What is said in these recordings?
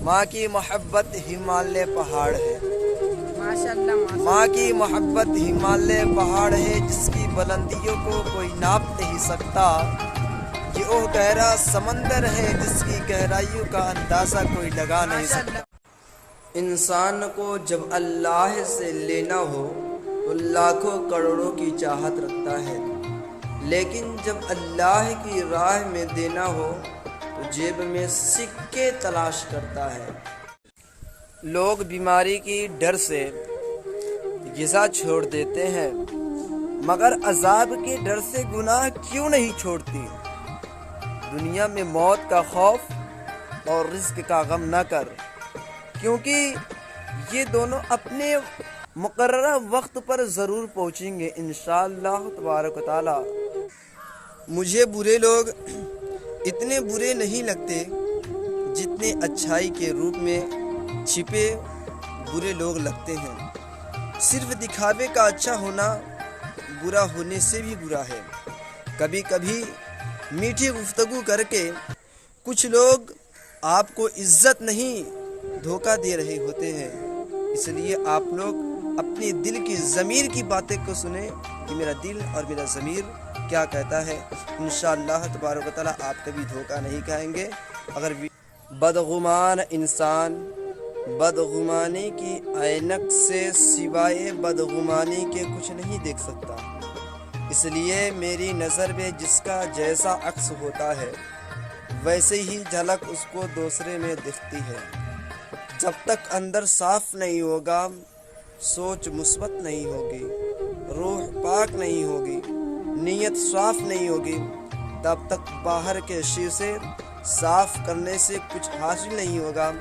ماں کی محبت ہمالیہ پہاڑ ہے، ماشاءاللہ ماں کی محبت ہمالیہ پہاڑ ہے، جس کی بلندیوں کو کوئی ناپ نہیں سکتا۔ یہ وہ گہرا سمندر ہے جس کی گہرائیوں کا اندازہ کوئی لگا نہیں سکتا۔ انسان کو جب اللہ سے لینا ہو تو لاکھوں کروڑوں کی چاہت رکھتا ہے، لیکن جب اللہ کی راہ میں دینا ہو تو جیب میں سکے تلاش کرتا ہے۔ لوگ بیماری کی ڈر سے غذا چھوڑ دیتے ہیں، مگر عذاب کے ڈر سے گناہ کیوں نہیں چھوڑتی؟ دنیا میں موت کا خوف اور رزق کا غم نہ کر، کیونکہ یہ دونوں اپنے مقررہ وقت پر ضرور پہنچیں گے انشاءاللہ تبارک و تعالی۔ مجھے برے لوگ اتنے برے نہیں لگتے جتنے اچھائی کے روپ میں چھپے برے لوگ لگتے ہیں۔ صرف دکھاوے کا اچھا ہونا برا ہونے سے بھی برا ہے۔ کبھی کبھی میٹھی گفتگو کر کے کچھ لوگ آپ کو عزت نہیں دھوکہ دے رہے ہوتے ہیں، اس لیے آپ لوگ اپنی دل کی ضمیر کی باتیں کو سنیں کہ میرا دل اور میرا ضمیر کیا کہتا ہے۔ انشاءاللہ تبارک و تعالی آپ کبھی دھوکہ نہیں کھائیں گے۔ اگر بدگمان انسان بدگمانی کی عینک سے سوائے بدگمانی کے کچھ نہیں دیکھ سکتا، اس لیے میری نظر میں جس کا جیسا عکس ہوتا ہے ویسے ہی جھلک اس کو دوسرے میں دکھتی ہے۔ جب تک اندر صاف نہیں ہوگا، سوچ مثبت نہیں ہوگی، روح پاک نہیں ہوگی، نیت صاف نہیں ہوگی، تب تک باہر کے شیشے صاف کرنے سے کچھ حاصل نہیں ہوگا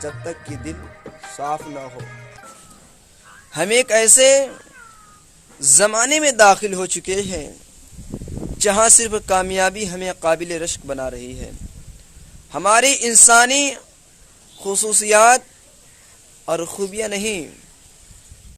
جب تک کہ دل صاف نہ ہو۔ ہم ایک ایسے زمانے میں داخل ہو چکے ہیں جہاں صرف کامیابی ہمیں قابل رشک بنا رہی ہے۔ ہماری انسانی خصوصیات اور خوبیاں نہیں